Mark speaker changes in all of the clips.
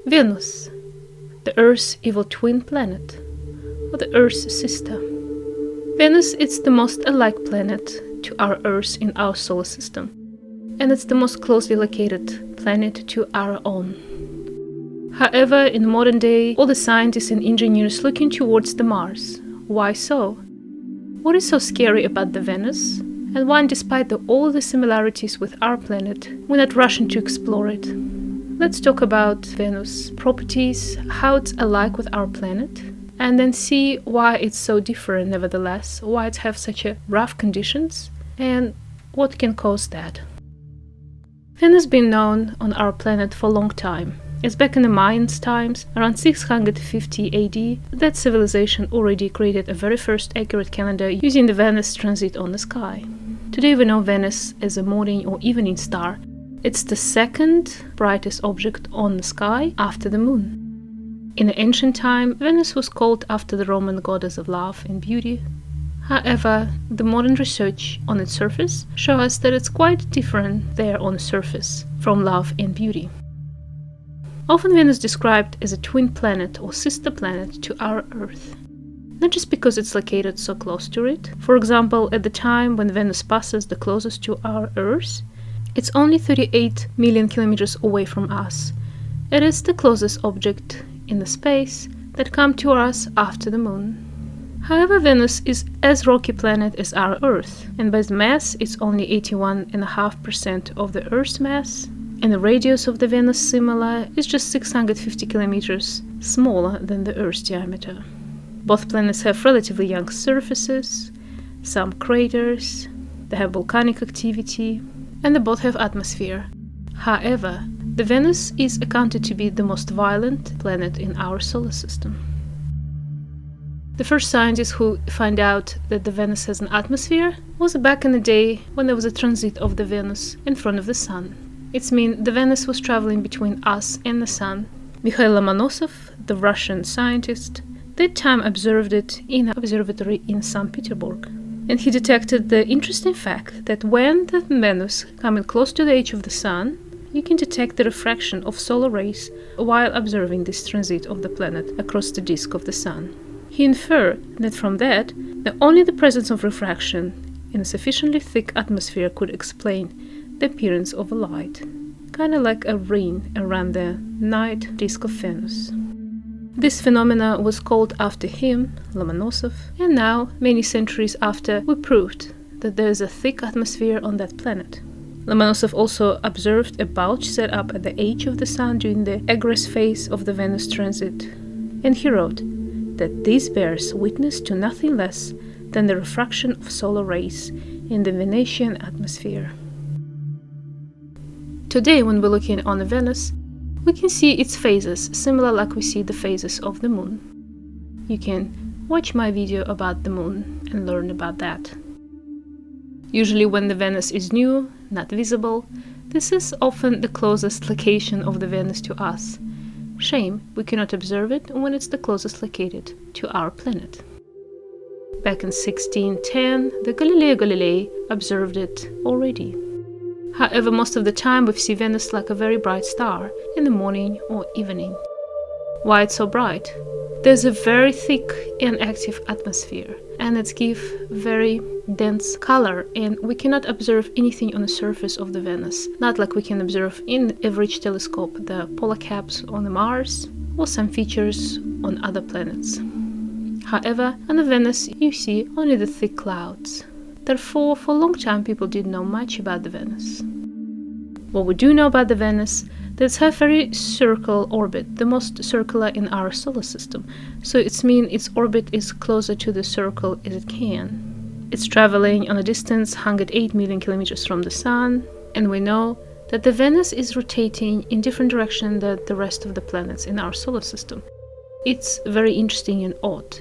Speaker 1: Venus, the Earth's evil twin planet, or the Earth's sister. Venus is the most alike planet to our Earth in our solar system, and it's the most closely located planet to our own. However, in modern day, all the scientists and engineers looking towards the Mars. Why so? What is so scary about the Venus? And why, despite all the similarities with our planet, we're not rushing to explore it? Let's talk about Venus' properties, how it's alike with our planet, and then see why it's so different nevertheless, why it has such rough conditions, and what can cause that. Venus has been known on our planet for a long time. It's back in the Mayans' times, around 650 AD, that civilization already created a very first accurate calendar using the Venus transit on the sky. Today we know Venus as a morning or evening star. It's the second brightest object on the sky after the moon. In the ancient time, Venus was called after the Roman goddess of love and beauty. However, the modern research on its surface shows us that it's quite different there on the surface from love and beauty. Often Venus is described as a twin planet or sister planet to our Earth. Not just because it's located so close to it. For example, at the time when Venus passes the closest to our Earth, it's only 38 million kilometers away from us. It is the closest object in the space that comes to us after the Moon. However, Venus is as rocky planet as our Earth, and by mass it's only 81.5% of the Earth's mass, and the radius of the Venus similar is just 650 kilometers smaller than the Earth's diameter. Both planets have relatively young surfaces, some craters, they have volcanic activity, and they both have atmosphere. However, the Venus is accounted to be the most violent planet in our solar system. The first scientists who found out that the Venus has an atmosphere was back in the day when there was a transit of the Venus in front of the Sun. It means the Venus was traveling between us and the Sun. Mikhail Lomonosov, the Russian scientist, that time observed it in an observatory in St. Petersburg. And he detected the interesting fact that when the Venus coming close to the edge of the Sun, you can detect the refraction of solar rays while observing this transit of the planet across the disk of the Sun. He inferred that from that only the presence of refraction in a sufficiently thick atmosphere could explain the appearance of a light, kind of like a ring around the night disk of Venus. This phenomena was called after him, Lomonosov, and now, many centuries after, we proved that there is a thick atmosphere on that planet. Lomonosov also observed a bulge set up at the edge of the Sun during the egress phase of the Venus transit, and he wrote that this bears witness to nothing less than the refraction of solar rays in the Venusian atmosphere. Today, when we're looking on the Venus, we can see its phases, similar like we see the phases of the Moon. You can watch my video about the Moon and learn about that. Usually when the Venus is new, not visible, this is often the closest location of the Venus to us. Shame we cannot observe it when it's the closest located to our planet. Back in 1610, the Galileo Galilei observed it already. However, most of the time we see Venus like a very bright star in the morning or evening. Why it's so bright? There's a very thick and active atmosphere, and it gives very dense color, and we cannot observe anything on the surface of the Venus, not like we can observe in average telescope the polar caps on the Mars or some features on other planets. However, on the Venus you see only the thick clouds. Therefore, for a long time people didn't know much about the Venus. What we do know about the Venus, that it's a very circular orbit, the most circular in our solar system. So it means its orbit is closer to the circle as it can. It's traveling on a distance 108 million kilometers from the Sun, and we know that the Venus is rotating in different direction than the rest of the planets in our solar system. It's very interesting and odd.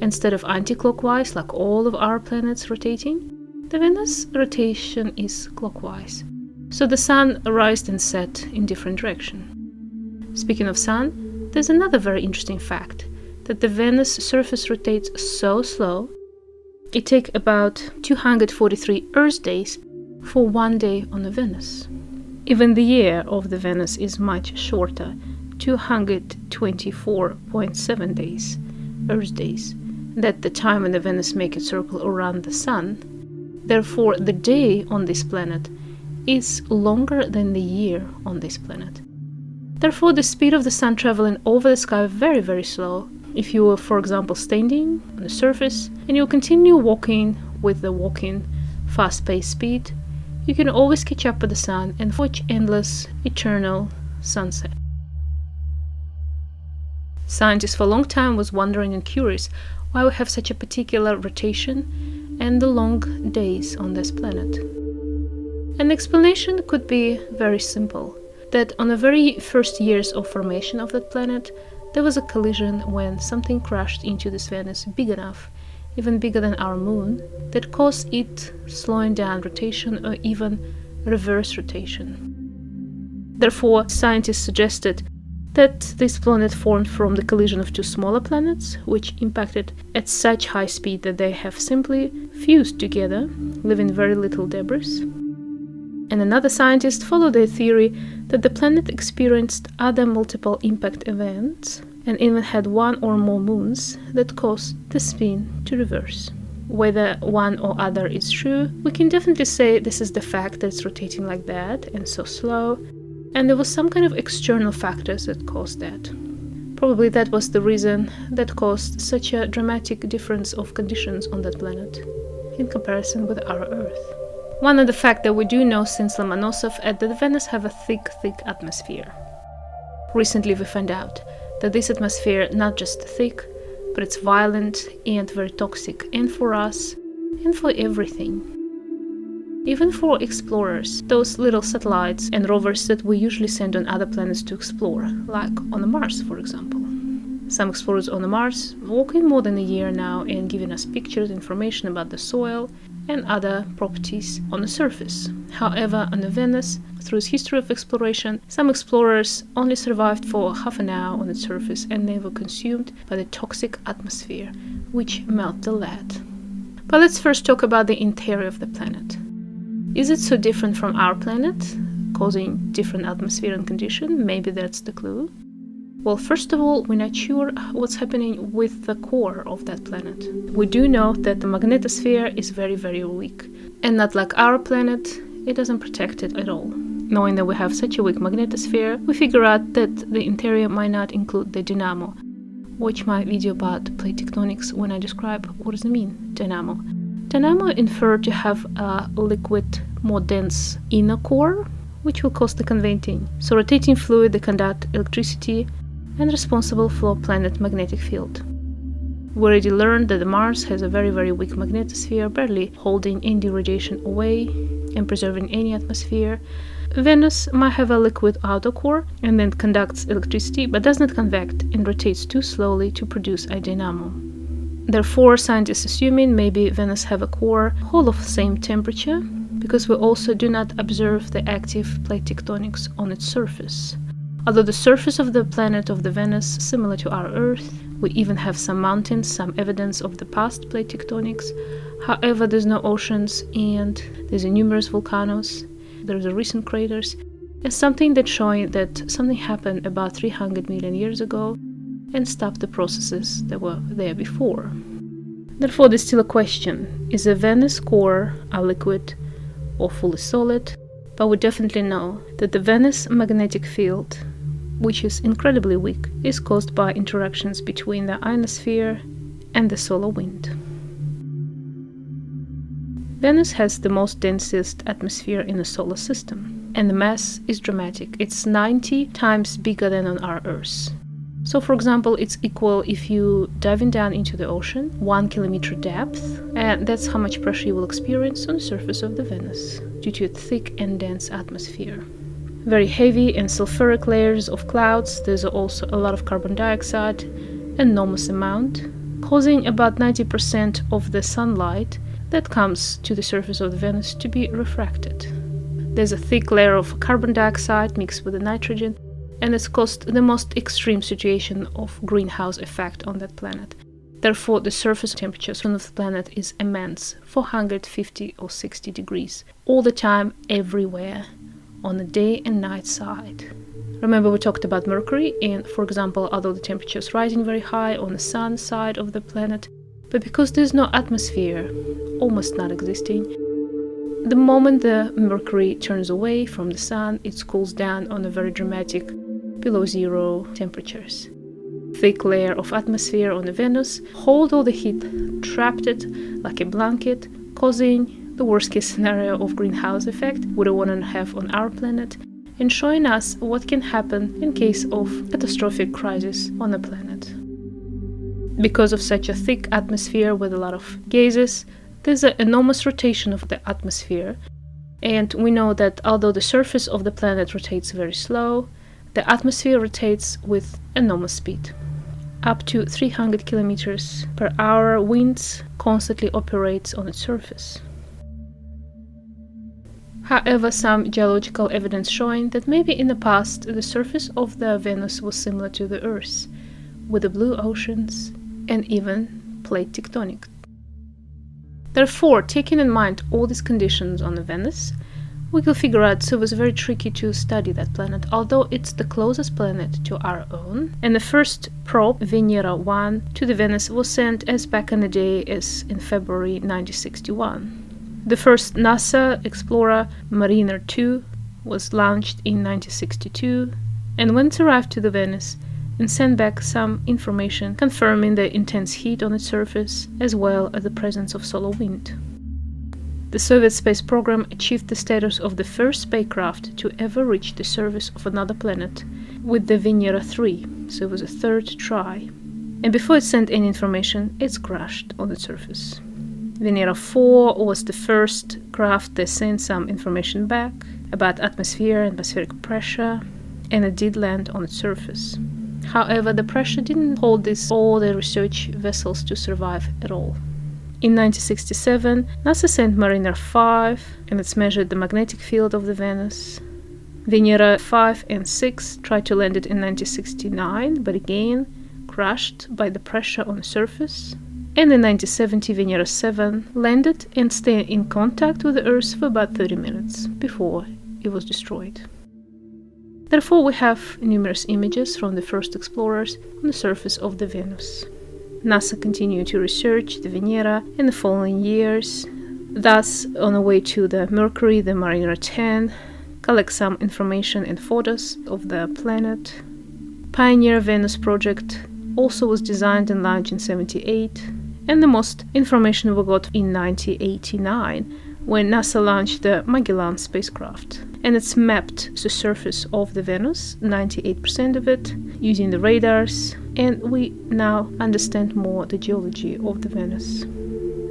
Speaker 1: Instead of anti-clockwise, like all of our planets rotating, the Venus rotation is clockwise. So the Sun rises and sets in different direction. Speaking of Sun, there's another very interesting fact, that the Venus surface rotates so slow, it takes about 243 Earth days for 1 day on the Venus. Even the year of the Venus is much shorter, 224.7 days, Earth days. That's the time when the Venus makes its circle around the Sun. Therefore, the day on this planet is longer than the year on this planet. Therefore, the speed of the Sun traveling over the sky is very, very slow. If you were, for example, standing on the surface and you continue walking with the walking fast-paced speed, you can always catch up with the Sun and watch endless, eternal sunset. Scientists for a long time was wondering and curious why we have such a particular rotation and the long days on this planet. An explanation could be very simple, that on the very first years of formation of that planet, there was a collision when something crashed into this Venus big enough, even bigger than our moon, that caused it slowing down rotation or even reverse rotation. Therefore, scientists suggested that this planet formed from the collision of two smaller planets, which impacted at such high speed that they have simply fused together, leaving very little debris. And another scientist followed their theory that the planet experienced other multiple impact events and even had one or more moons that caused the spin to reverse. Whether one or other is true, we can definitely say this is the fact that it's rotating like that and so slow, and there was some kind of external factors that caused that. Probably that was the reason that caused such a dramatic difference of conditions on that planet in comparison with our Earth. One of the facts that we do know since Lomonosov is that the Venus have a thick atmosphere. Recently we found out that this atmosphere not just thick, but it's violent and very toxic, and for us, and for everything. Even for explorers, those little satellites and rovers that we usually send on other planets to explore, like on Mars, for example. Some explorers on Mars walking more than a year now and giving us pictures, information about the soil and other properties on the surface. However, on the Venus, through its history of exploration, some explorers only survived for half an hour on its surface and they were consumed by the toxic atmosphere, which melted the lead. But let's first talk about the interior of the planet. Is it so different from our planet, causing different atmosphere and condition? Maybe that's the clue. Well, first of all, we're not sure what's happening with the core of that planet. We do know that the magnetosphere is very, very weak. And not like our planet, it doesn't protect it at all. Knowing that we have such a weak magnetosphere, we figure out that the interior might not include the dynamo. Watch my video about plate tectonics when I describe what does it mean, dynamo. Dynamo infer to have a liquid, more dense inner core, which will cause the convecting. So rotating fluid that conduct electricity and responsible for planet magnetic field. We already learned that Mars has a very, very weak magnetosphere, barely holding any radiation away and preserving any atmosphere. Venus might have a liquid outer core and then conducts electricity, but does not convect and rotates too slowly to produce a dynamo. Therefore, scientists assuming maybe Venus have a core all of the same temperature, because we also do not observe the active plate tectonics on its surface. Although the surface of the planet of the Venus is similar to our Earth, we even have some mountains, some evidence of the past plate tectonics. However, there's no oceans and there's numerous volcanoes. There's a recent craters, and something that's showing that something happened about 300 million years ago and stopped the processes that were there before. Therefore, there's still a question: is the Venus core a liquid or fully solid? But we definitely know that the Venus magnetic field, which is incredibly weak, is caused by interactions between the ionosphere and the solar wind. Venus has the most densest atmosphere in the solar system, and the mass is dramatic. It's 90 times bigger than on our Earth. So, for example, it's equal if you diving down into the ocean, 1 kilometer depth, and that's how much pressure you will experience on the surface of the Venus, due to its thick and dense atmosphere. Very heavy and sulfuric layers of clouds. There's also a lot of carbon dioxide, enormous amount, causing about 90% of the sunlight that comes to the surface of the Venus to be refracted. There's a thick layer of carbon dioxide mixed with the nitrogen, and it's caused the most extreme situation of greenhouse effect on that planet. Therefore, the surface temperature of the planet is immense, 450 or 60 degrees, all the time, everywhere, on the day and night side. Remember we talked about Mercury, and for example, although the temperature is rising very high on the sun side of the planet, but because there's no atmosphere, almost not existing, the moment the Mercury turns away from the sun, it cools down on a very dramatic below zero temperatures. Thick layer of atmosphere on the Venus hold all the heat, trapped it like a blanket, causing the worst case scenario of greenhouse effect we don't want to have on our planet, and showing us what can happen in case of catastrophic crisis on the planet. Because of such a thick atmosphere with a lot of gases, there's an enormous rotation of the atmosphere, and we know that although the surface of the planet rotates very slow, the atmosphere rotates with enormous speed. Up to 300 kilometers per hour winds constantly operates on its surface. However, some geological evidence showing that maybe in the past the surface of the Venus was similar to the Earth, with the blue oceans and even plate tectonic. Therefore, taking in mind all these conditions on the Venus, we could figure out it was very tricky to study that planet, although it's the closest planet to our own. And the first probe, Venera 1, to the Venus was sent as back in the day as in February 1961. The first NASA Explorer, Mariner 2, was launched in 1962, and when it arrived to the Venus, and sent back some information confirming the intense heat on its surface, as well as the presence of solar wind. The Soviet space program achieved the status of the first spacecraft to ever reach the surface of another planet with the Venera 3, so it was a third try. And before it sent any information, it's crashed on the surface. Venera 4 was the first craft that sent some information back about atmosphere and atmospheric pressure, and it did land on its surface. However, the pressure didn't hold all the research vessels to survive at all. In 1967, NASA sent Mariner 5, and it's measured the magnetic field of the Venus. Venera 5 and 6 tried to land it in 1969, but again crashed by the pressure on the surface. And in 1970, Venera 7 landed and stayed in contact with the Earth for about 30 minutes before it was destroyed. Therefore, we have numerous images from the first explorers on the surface of the Venus. NASA continued to research the Venera in the following years. Thus, on the way to the Mercury, the Mariner 10 collect some information and photos of the planet. Pioneer Venus project also was designed and launched in 1978, and the most information we got in 1989 when NASA launched the Magellan spacecraft. And it's mapped the surface of the Venus, 98% of it, using the radars, and we now understand more the geology of the Venus.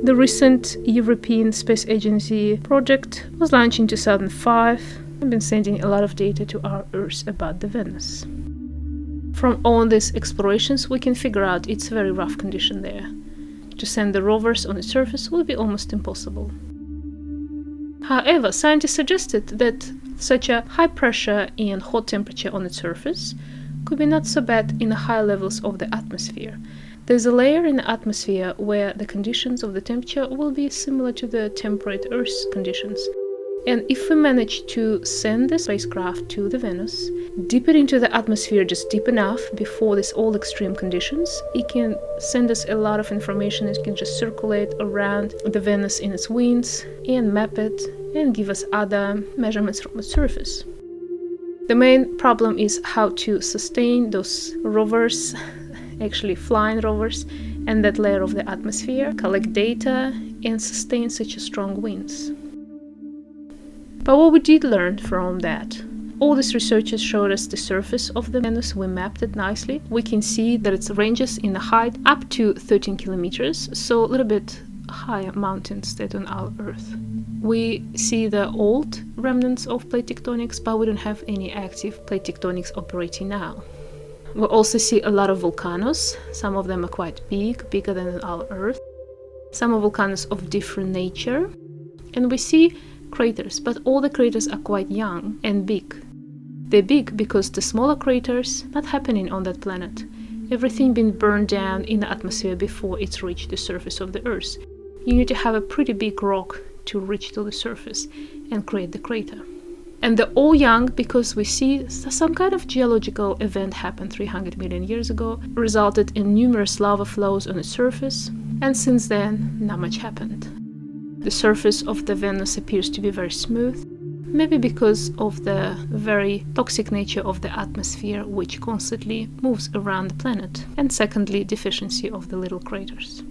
Speaker 1: The recent European Space Agency project was launched in 2005 and been sending a lot of data to our Earth about the Venus. From all these explorations, we can figure out it's a very rough condition there. To send the rovers on the surface will be almost impossible. However, scientists suggested that such a high pressure and hot temperature on its surface could be not so bad in the high levels of the atmosphere. There's a layer in the atmosphere where the conditions of the temperature will be similar to the temperate Earth's conditions. And if we manage to send the spacecraft to the Venus, dip it into the atmosphere just deep enough before these all extreme conditions, it can send us a lot of information. It can just circulate around the Venus in its winds and map it and give us other measurements from its surface. The main problem is how to sustain those rovers, actually flying rovers, and that layer of the atmosphere, collect data, and sustain such a strong winds. But what we did learn from that, all these researchers showed us the surface of the Venus. We mapped it nicely. We can see that it ranges in the height up to 13 kilometers, so a little bit higher mountains than on our Earth. We see the old remnants of plate tectonics, but we don't have any active plate tectonics operating now. We also see a lot of volcanoes. Some of them are quite big, bigger than on our Earth. Some are volcanoes of different nature. And we see craters, but all the craters are quite young and big. They're big because the smaller craters not happening on that planet. Everything been burned down in the atmosphere before it's reached the surface of the Earth. You need to have a pretty big rock to reach to the surface and create the crater. And they're all young because we see some kind of geological event happened 300 million years ago, resulted in numerous lava flows on its surface, and since then, not much happened. The surface of the Venus appears to be very smooth, maybe because of the very toxic nature of the atmosphere, which constantly moves around the planet, and secondly, deficiency of the little craters.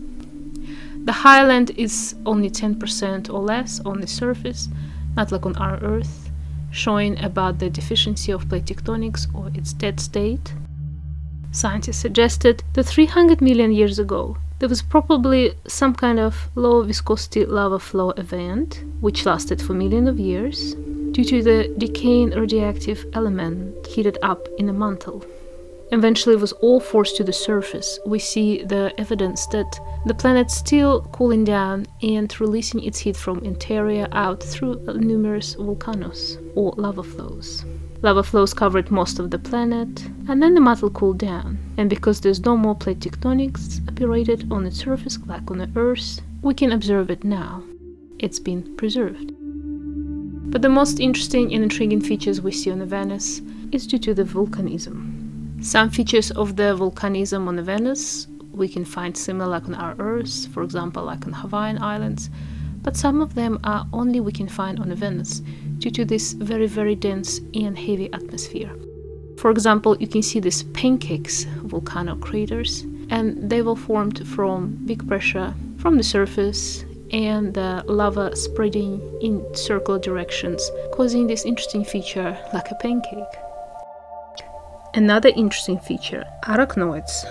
Speaker 1: The highland is only 10% or less on the surface, not like on our Earth, showing about the deficiency of plate tectonics or its dead state. Scientists suggested that 300 million years ago, there was probably some kind of low viscosity lava flow event, which lasted for millions of years, due to the decaying radioactive element heated up in the mantle. Eventually it was all forced to the surface. We see the evidence that the planet still cooling down and releasing its heat from interior out through numerous volcanoes or lava flows. Lava flows covered most of the planet, and then the mantle cooled down. And because there's no more plate tectonics operated on its surface like on the Earth, we can observe it now. It's been preserved. But the most interesting and intriguing features we see on the Venus is due to the volcanism. Some features of the volcanism on the Venus we can find similar like on our Earth, for example like on Hawaiian Islands, but some of them are only we can find on the Venus due to this very, very dense and heavy atmosphere. For example, you can see these pancakes volcano craters, and they were formed from big pressure from the surface and the lava spreading in circular directions, causing this interesting feature like a pancake. Another interesting feature, arachnoids.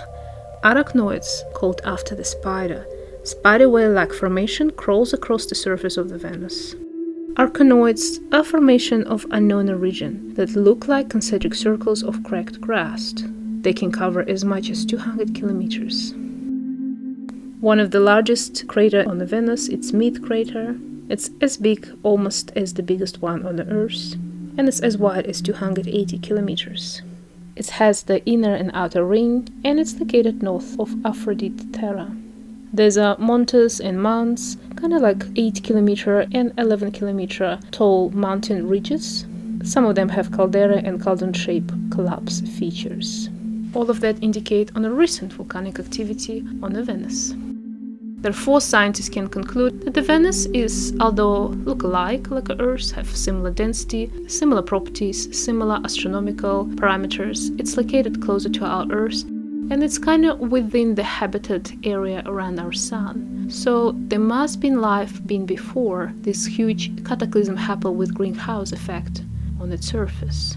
Speaker 1: Arachnoids, called after the spider. Spider whale-like formation crawls across the surface of the Venus. Arachnoids are a formation of unknown origin that look like concentric circles of cracked crust. They can cover as much as 200 kilometers. One of the largest craters on the Venus, it's Mead crater. It's as big almost as the biggest one on the Earth, and it's as wide as 280 kilometers. It has the inner and outer ring, and it's located north of Aphrodite Terra. There's mountains and mounds, kind of like 8-kilometer and 11-kilometer tall mountain ridges. Some of them have caldera and cauldron-shaped collapse features. All of that indicate on a recent volcanic activity on the Venus. Therefore, scientists can conclude that the Venus is, although look alike like Earth, have similar density, similar properties, similar astronomical parameters, it's located closer to our Earth, and it's kind of within the habitat area around our Sun. So there must be life been before this huge cataclysm happened with greenhouse effect on its surface.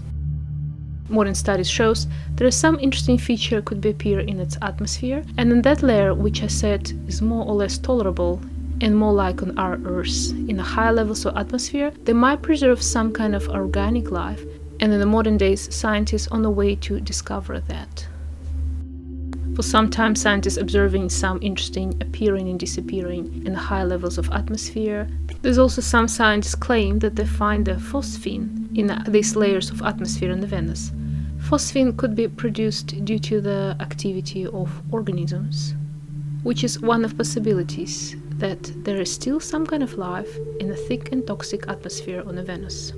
Speaker 1: Modern studies shows there is some interesting feature could appear in its atmosphere, and in that layer, which I said is more or less tolerable and more like on our Earth, in the higher levels of atmosphere, they might preserve some kind of organic life, and in the modern days, scientists on the way to discover that. For some time, scientists observing some interesting appearing and disappearing in the higher levels of atmosphere. There's also some scientists claim that they find the phosphine in these layers of atmosphere in the Venus. Phosphine could be produced due to the activity of organisms, which is one of possibilities that there is still some kind of life in a thick and toxic atmosphere on the Venus.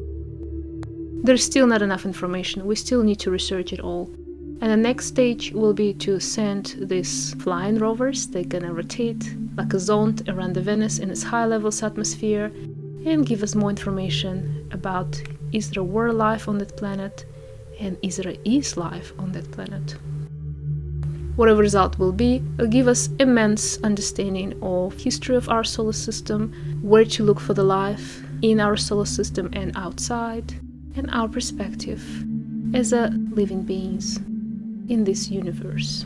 Speaker 1: There's still not enough information, we still need to research it all. And the next stage will be to send these flying rovers. They're gonna rotate like a zond around the Venus in its high levels atmosphere and give us more information about is there were life on that planet and is there is life on that planet. Whatever result will be, it'll give us immense understanding of history of our solar system, where to look for the life in our solar system and outside, and our perspective as living beings in this universe.